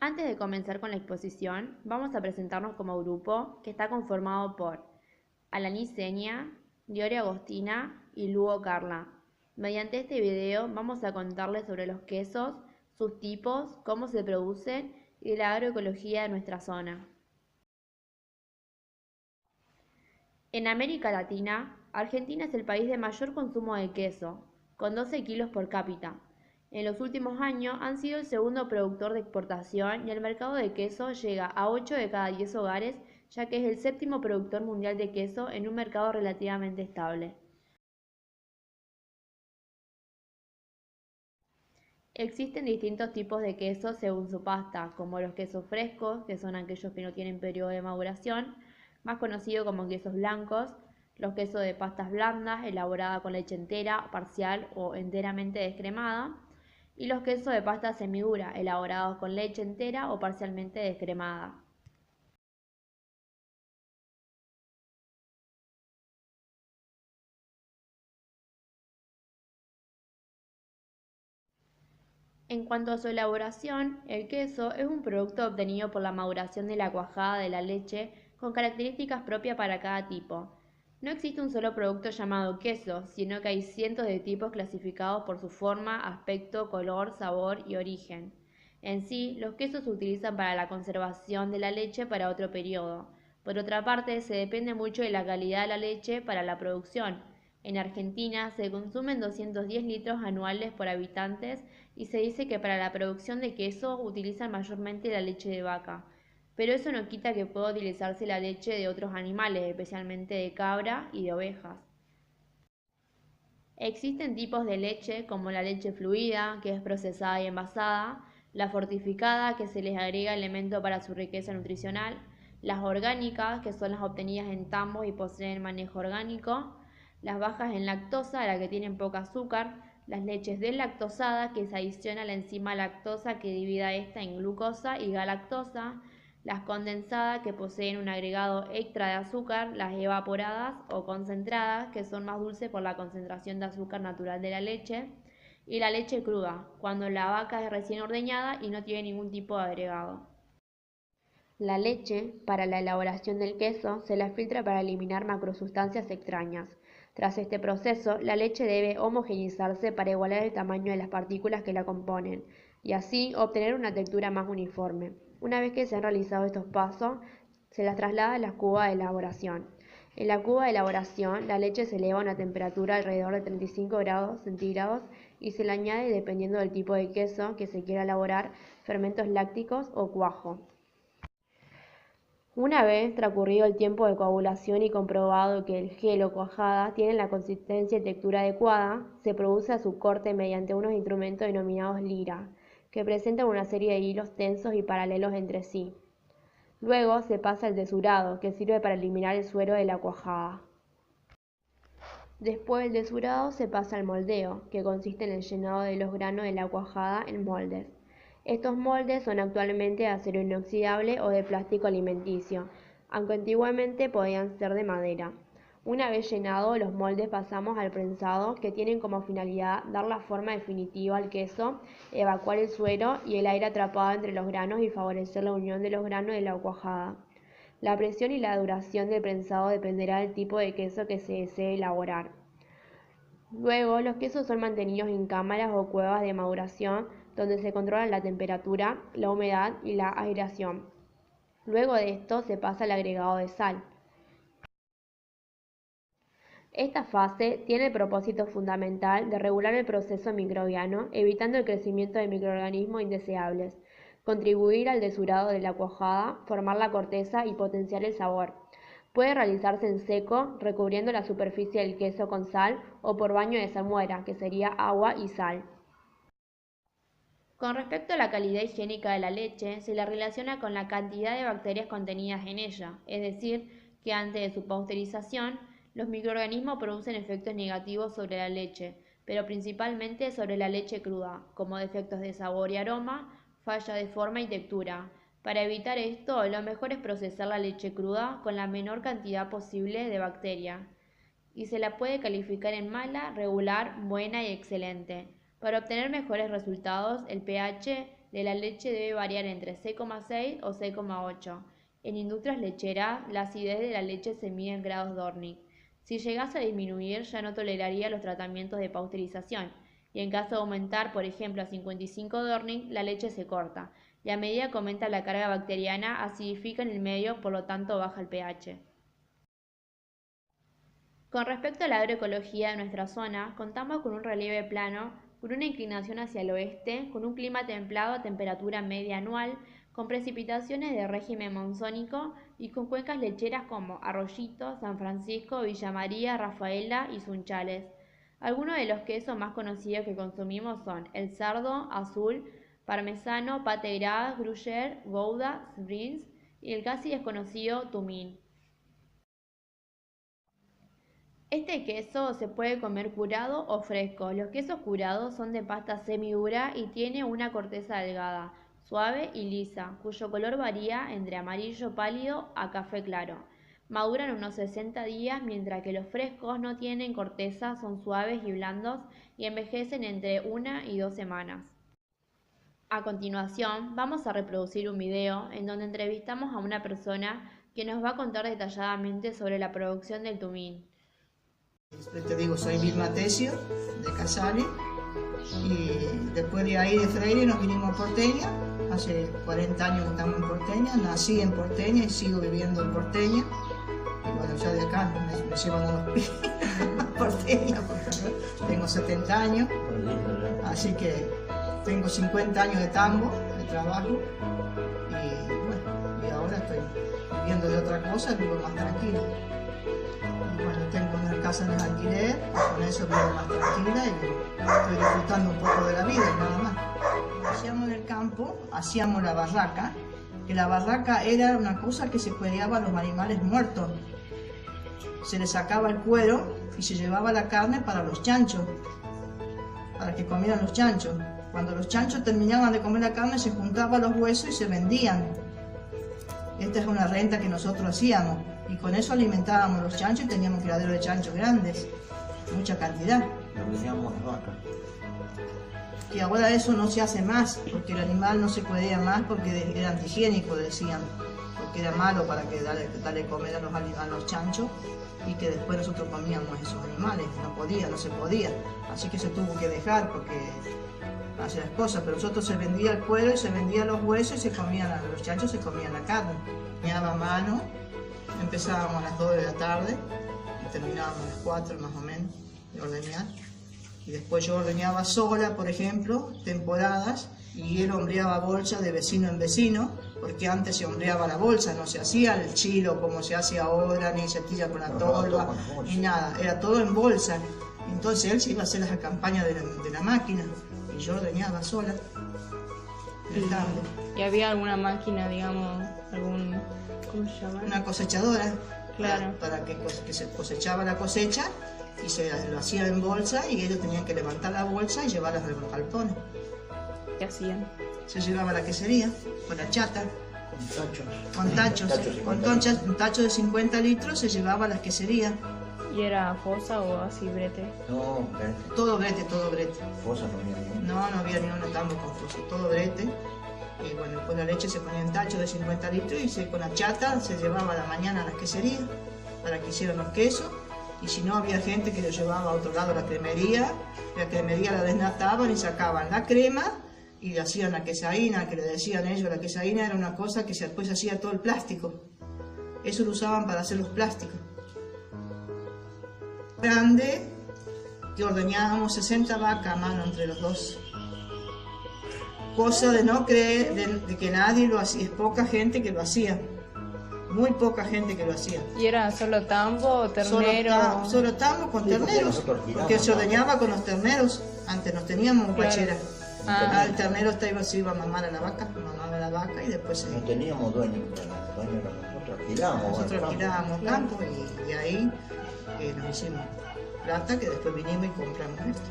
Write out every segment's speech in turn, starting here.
Antes de comenzar con la exposición, vamos a presentarnos como grupo que está conformado por Alanis Senia, Diori Agostina y Lugo Carla. Mediante este video vamos a contarles sobre los quesos, sus tipos, cómo se producen y la agroecología de nuestra zona. En América Latina, Argentina es el país de mayor consumo de queso, con 12 kilos por cápita. En los últimos años han sido el segundo productor de exportación y el mercado de queso llega a 8 de cada 10 hogares, ya que es el séptimo productor mundial de queso en un mercado relativamente estable. Existen distintos tipos de queso según su pasta, como los quesos frescos, que son aquellos que no tienen periodo de maduración, más conocidos como quesos blancos, los quesos de pastas blandas, elaborada con leche entera, parcial o enteramente descremada, y los quesos de pasta semidura, elaborados con leche entera o parcialmente descremada. En cuanto a su elaboración, el queso es un producto obtenido por la maduración de la cuajada de la leche con características propias para cada tipo. No existe un solo producto llamado queso, sino que hay cientos de tipos clasificados por su forma, aspecto, color, sabor y origen. En sí, los quesos se utilizan para la conservación de la leche para otro periodo. Por otra parte, se depende mucho de la calidad de la leche para la producción. En Argentina se consumen 210 litros anuales por habitantes y se dice que para la producción de queso utilizan mayormente la leche de vaca. Pero eso no quita que pueda utilizarse la leche de otros animales, especialmente de cabra y de ovejas. Existen tipos de leche como la leche fluida, que es procesada y envasada, la fortificada, que se les agrega elemento para su riqueza nutricional, las orgánicas, que son las obtenidas en tambos y poseen manejo orgánico, las bajas en lactosa, las que tienen poca azúcar, las leches deslactosadas, que se adiciona a la enzima lactosa que divida esta en glucosa y galactosa, las condensadas, que poseen un agregado extra de azúcar, las evaporadas o concentradas, que son más dulces por la concentración de azúcar natural de la leche, y la leche cruda, cuando la vaca es recién ordeñada y no tiene ningún tipo de agregado. La leche, para la elaboración del queso, se la filtra para eliminar macrosustancias extrañas. Tras este proceso, la leche debe homogeneizarse para igualar el tamaño de las partículas que la componen y así obtener una textura más uniforme. Una vez que se han realizado estos pasos, se las traslada a la cuba de elaboración. En la cuba de elaboración, la leche se eleva a una temperatura alrededor de 35 grados centígrados y se le añade, dependiendo del tipo de queso que se quiera elaborar, fermentos lácticos o cuajo. Una vez transcurrido el tiempo de coagulación y comprobado que el gel o cuajada tienen la consistencia y textura adecuada, se produce su corte mediante unos instrumentos denominados lira, que presentan una serie de hilos tensos y paralelos entre sí. Luego se pasa al desurado, que sirve para eliminar el suero de la cuajada. Después del desurado se pasa al moldeo, que consiste en el llenado de los granos de la cuajada en moldes. Estos moldes son actualmente de acero inoxidable o de plástico alimenticio, aunque antiguamente podían ser de madera. Una vez llenados los moldes pasamos al prensado, que tienen como finalidad dar la forma definitiva al queso, evacuar el suero y el aire atrapado entre los granos y favorecer la unión de los granos de la cuajada. La presión y la duración del prensado dependerá del tipo de queso que se desee elaborar. Luego, los quesos son mantenidos en cámaras o cuevas de maduración donde se controlan la temperatura, la humedad y la aireación. Luego de esto se pasa al agregado de sal. Esta fase tiene el propósito fundamental de regular el proceso microbiano, evitando el crecimiento de microorganismos indeseables, contribuir al desurado de la cuajada, formar la corteza y potenciar el sabor. Puede realizarse en seco, recubriendo la superficie del queso con sal o por baño de salmuera, que sería agua y sal. Con respecto a la calidad higiénica de la leche, se la relaciona con la cantidad de bacterias contenidas en ella, es decir, que antes de su pasteurización, los microorganismos producen efectos negativos sobre la leche, pero principalmente sobre la leche cruda, como defectos de sabor y aroma, falla de forma y textura. Para evitar esto, lo mejor es procesar la leche cruda con la menor cantidad posible de bacterias, y se la puede calificar en mala, regular, buena y excelente. Para obtener mejores resultados, el pH de la leche debe variar entre 6,6 o 6,8. En industrias lecheras, la acidez de la leche se mide en grados Dornick. Si llegase a disminuir, ya no toleraría los tratamientos de pasteurización, y en caso de aumentar, por ejemplo, a 55 Dornick, la leche se corta, y a medida que aumenta la carga bacteriana, acidifica en el medio, por lo tanto baja el pH. Con respecto a la agroecología de nuestra zona, contamos con un relieve plano, con una inclinación hacia el oeste, con un clima templado a temperatura media anual, con precipitaciones de régimen monzónico y con cuencas lecheras como Arroyito, San Francisco, Villa María, Rafaela y Sunchales. Algunos de los quesos más conocidos que consumimos son el cerdo, azul, parmesano, pate gras, gruyère, gouda, brie y el casi desconocido tumín. Este queso se puede comer curado o fresco. Los quesos curados son de pasta semidura y tiene una corteza delgada, suave y lisa, cuyo color varía entre amarillo pálido a café claro. Maduran unos 60 días, mientras que los frescos no tienen corteza, son suaves y blandos y envejecen entre 1 y 2 semanas. A continuación, vamos a reproducir un video en donde entrevistamos a una persona que nos va a contar detalladamente sobre la producción del tumín. Te digo, soy Vilma Tesio, de Casale, y después de ahí de Freire nos vinimos a Porteña. Hace 40 años que estamos en Porteña, nací en Porteña y sigo viviendo en Porteña. Y bueno, ya de acá me llevan a los pies a Porteña, porque tengo 70 años, así que tengo 50 años de tambo, de trabajo, y bueno, y ahora estoy viviendo de otra cosa, vivo más tranquilo. Bueno, tengo una casa en el alquiler, con eso vivo más tranquila y estoy disfrutando un poco de la vida y nada más. Hacíamos en el campo, hacíamos la barraca, que la barraca era una cosa que se cuidaba a los animales muertos. Se les sacaba el cuero y se llevaba la carne para los chanchos, para que comieran los chanchos. Cuando los chanchos terminaban de comer la carne, se juntaban los huesos y se vendían. Esta es una renta que nosotros hacíamos. Y con eso alimentábamos los chanchos y teníamos criaderos de chanchos grandes, mucha cantidad. Teníamos vacas. Y ahora eso no se hace más, porque el animal no se cuidaba más porque era antihigiénico, decían, porque era malo para que darle comer a los chanchos y que después nosotros comíamos esos animales, no se podía, así que se tuvo que dejar porque hace las cosas, pero nosotros se vendía el cuero y se vendía los huesos y se comían, los chanchos se comían la carne. Ordeñaba a mano, empezábamos a las 2 de la tarde y terminábamos a las 4 más o menos de ordeñar. Y después yo ordeñaba sola, por ejemplo, temporadas, y él hombreaba bolsa de vecino en vecino, porque antes se hombreaba la bolsa, no se hacía el chilo como se hace ahora, ni se tira con la tolva, ni nada, era todo en bolsa. Entonces él se iba a hacer las campañas de la máquina, y yo ordeñaba sola. ¿Y había alguna máquina, digamos, ¿cómo se llama? Una cosechadora, claro, para que se cosechaba la cosecha, y se lo hacía en bolsa y ellos tenían que levantar la bolsa y llevarlas a los galpones. ¿Qué hacían? Se llevaba a la quesería, con la chata, Con tachos. un tacho de 50 litros se llevaba a las queserías. ¿Y era fosa o así brete? No, brete. Todo brete. Fosa no había ni una. No había ni una tambo con fosa, todo brete. Y bueno, después la leche se ponía en tacho de 50 litros y con la chata se llevaba a la mañana a las queserías para que hicieran los quesos. Y si no, había gente que lo llevaba a otro lado a la cremería la desnataban y sacaban la crema y le hacían la quesadina, que le decían ellos, la quesadina era una cosa que después se hacía todo el plástico. Eso lo usaban para hacer los plásticos. Grande, que ordeñábamos 60 vacas a mano entre los dos. Cosa de no creer, de que nadie lo hacía, es poca gente que lo hacía. Muy poca gente que lo hacía. ¿Y era solo tambo, ternero? Solo tambo con terneros, porque se ordeñaba con los terneros. Antes nos teníamos guachera. El ternero se iba a mamar a la vaca, y después No teníamos dueño, nosotros alquilábamos. Nosotros alquilábamos campo y ahí nos hicimos plata, que después vinimos y compramos esto.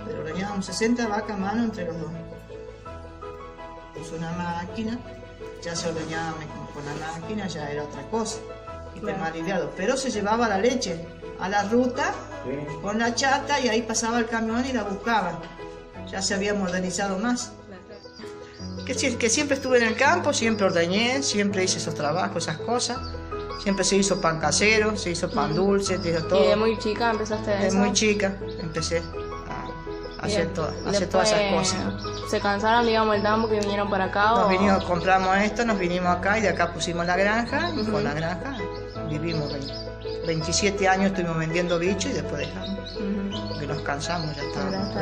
Pero ordeñábamos 60 vacas a mano entre los dos. Puso una máquina, ya se ordeñaba con la máquina, ya era otra cosa, y claro, más aliviado. Pero se llevaba la leche a la ruta, sí, con la chata, y ahí pasaba el camión y la buscaba. Ya se había modernizado más. Que siempre estuve en el campo, siempre ordeñé, siempre hice esos trabajos, esas cosas. Siempre se hizo pan casero, se hizo pan dulce, se hizo todo. ¿Y de muy chica empezaste a eso? De muy chica empecé a hacer todas esas cosas. ¿Se cansaron, digamos, el campo que vinieron para acá? Compramos esto, nos vinimos acá y de acá pusimos la granja. Y con la granja vivimos 27 años, estuvimos vendiendo bicho y después dejamos. Porque nos cansamos, ya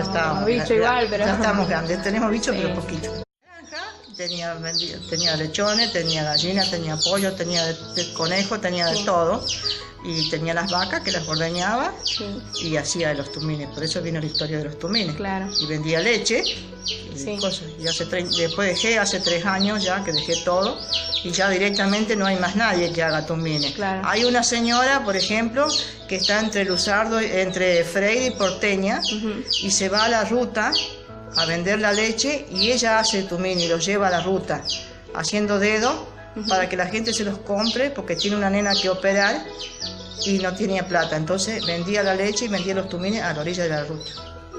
estamos grandes, tenemos bicho pero poquito. Tenía lechones, tenía gallinas, tenía pollo, tenía de conejo, tenía de todo. Y tenía las vacas que las ordeñaba y hacía de los tumines. Por eso vino la historia de los tumines. Claro. Y vendía leche y cosas. Y después dejé, hace 3 años ya que dejé todo. Y ya directamente no hay más nadie que haga tumines. Claro. Hay una señora, por ejemplo, que está entre Luzardo, entre Freire y Porteña, y se va a la ruta a vender la leche y ella hace tumín y los lleva a la ruta haciendo dedo para que la gente se los compre porque tiene una nena que operar y no tenía plata. Entonces vendía la leche y vendía los tumines a la orilla de la ruta.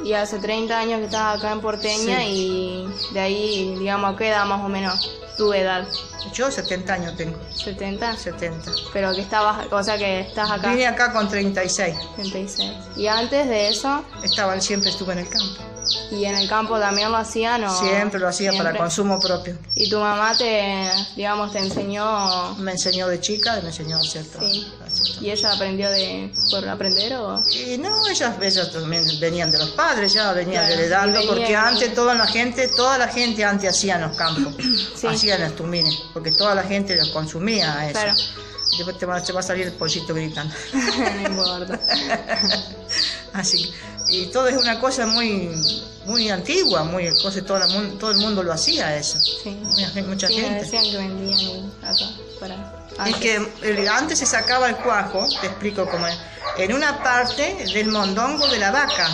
Y hace 30 años que estás acá en Porteña y de ahí, digamos, ¿a qué edad más o menos tu edad? Yo 70 años tengo. ¿70? 70. Pero que estabas, o sea que estás acá. Vine acá con 36. 36. ¿Y antes de eso? Siempre estuve en el campo. ¿Y en el campo también lo hacían o...? Siempre lo hacía para consumo propio. ¿Y tu mamá te enseñó...? Me enseñó de chica, me enseñó a hacer todo. Sí. ¿Y ella aprendió por aprender o...? Y no, ellas también venían de los padres, ya venían heredando, porque antes toda la gente antes hacía en los campos, hacían los tumines, porque toda la gente los consumía a eso. Claro. Después te va a salir el pollito gritando. No importa. Así y todo es una cosa muy antigua, todo el mundo lo hacía eso. Sí. Mucha gente. Me decían que vendían acá para... Es que antes se sacaba el cuajo, te explico cómo es, en una parte del mondongo de la vaca.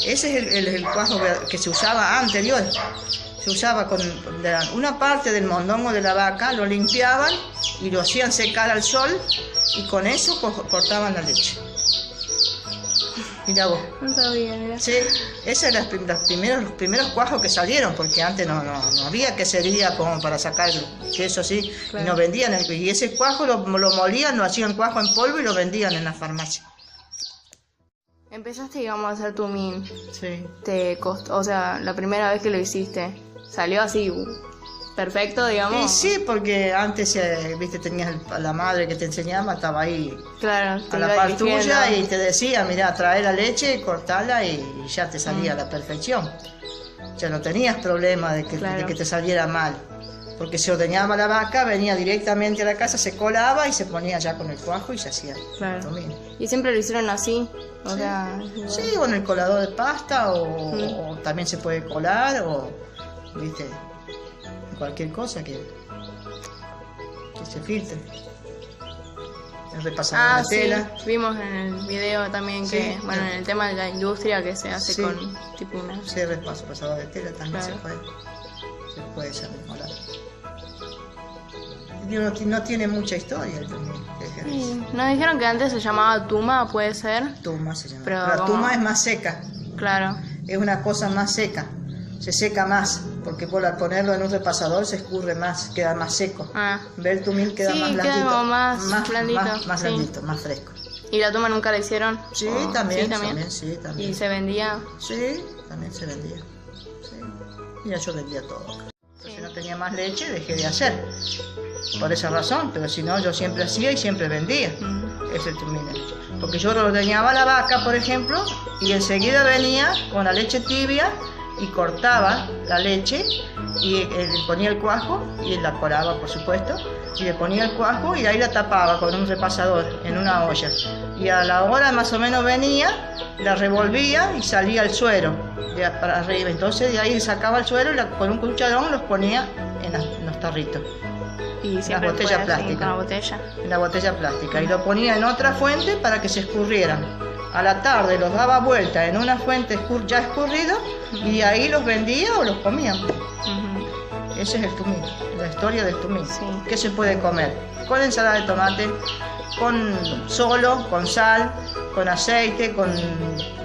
Ese es el cuajo que se usaba anterior. Se usaba con una parte del mondongo de la vaca, lo limpiaban y lo hacían secar al sol y con eso cortaban la leche. Mirá vos. No sabía, mirá. Sí, esos eran los primeros cuajos que salieron, porque antes no había quesería como para sacar queso así, claro. Y no vendían, y ese cuajo lo molían, lo hacían cuajo en polvo y lo vendían en la farmacia. Empezaste, digamos, a hacer tumín. Sí. ¿Te costó, o sea, la primera vez que lo hiciste, salió así, perfecto, digamos? Y sí, porque antes, viste, tenías a la madre que te enseñaba, estaba ahí, claro, a la par tuya y te decía, mirá, trae la leche, cortala y ya te salía a la perfección. Ya no tenías problema de que te saliera mal, porque se ordeñaba la vaca, venía directamente a la casa, se colaba y se ponía ya con el cuajo y se hacía. Claro. ¿Y siempre lo hicieron así? O sea, sí, con el colador de pasta o también se puede colar o, viste, cualquier cosa que se filtre. El repasador de tela. Sí, vimos en el video también que, en el tema de la industria que se hace con tipo una... Sí, el repasador de tela también se puede ser mejorado. No tiene mucha historia también. Sí. Nos dijeron que antes se llamaba tuma, ¿puede ser? Tuma se llama. Pero la tuma es más seca. Claro. Es una cosa más seca. Se seca más, porque al ponerlo en un repasador se escurre más, queda más seco. Ver el tumín queda más blandito. Queda más blandito. Más blandito, más fresco. ¿Y la tuma nunca la hicieron? Sí, también. ¿Y se vendía? Sí, también se vendía. Sí. Mira, yo vendía todo. Si no tenía más leche, dejé de hacer. Por esa razón, pero si no, yo siempre hacía y siempre vendía. Es el tumín. Porque yo ordeñaba la vaca, por ejemplo, y enseguida venía con la leche tibia y cortaba la leche y le ponía el cuajo y la colaba, por supuesto, y le ponía el cuajo y ahí la tapaba con un repasador en una olla. Y a la hora más o menos venía, la revolvía y salía el suero para arriba. Entonces de ahí sacaba el suero y con un cucharón los ponía en los tarritos. Y siempre botella plástica. En la botella plástica. Y lo ponía en otra fuente para que se escurrieran. A la tarde los daba vuelta en una fuente ya escurrida y ahí los vendía o los comía. Ese es el tumín, la historia del tumín. ¿Qué se puede comer? Con ensalada de tomate, con sal, con aceite, con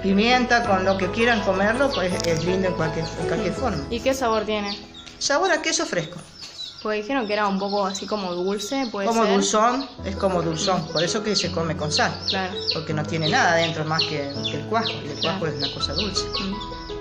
pimienta, con lo que quieran comerlo, pues es lindo en cualquier forma. ¿Y qué sabor tiene? Sabor a queso fresco. Pues dijeron que era un poco así como dulce, puede Como ser. dulzón, es como dulzón, por eso que se come con sal. Claro. Porque no tiene nada adentro más que el cuajo, y el cuajo es una cosa dulce.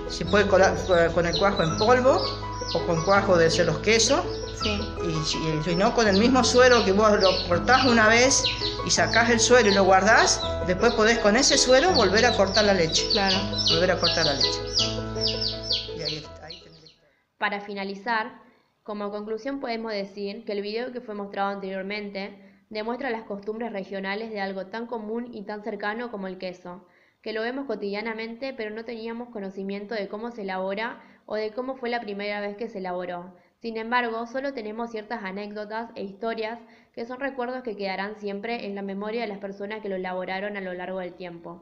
Se puede colar con el cuajo en polvo o con cuajo de hacer los quesos. Sí. Y si no, con el mismo suero que vos lo cortás una vez y sacás el suero y lo guardás, después podés con ese suero volver a cortar la leche. Claro. Volver a cortar la leche. Y ahí tenés. Para finalizar, como conclusión podemos decir que el video que fue mostrado anteriormente demuestra las costumbres regionales de algo tan común y tan cercano como el queso, que lo vemos cotidianamente pero no teníamos conocimiento de cómo se elabora o de cómo fue la primera vez que se elaboró. Sin embargo, solo tenemos ciertas anécdotas e historias que son recuerdos que quedarán siempre en la memoria de las personas que lo elaboraron a lo largo del tiempo.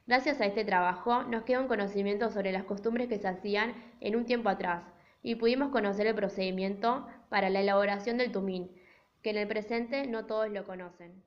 Gracias a este trabajo nos queda un conocimiento sobre las costumbres que se hacían en un tiempo atrás y pudimos conocer el procedimiento para la elaboración del tumín, que en el presente no todos lo conocen.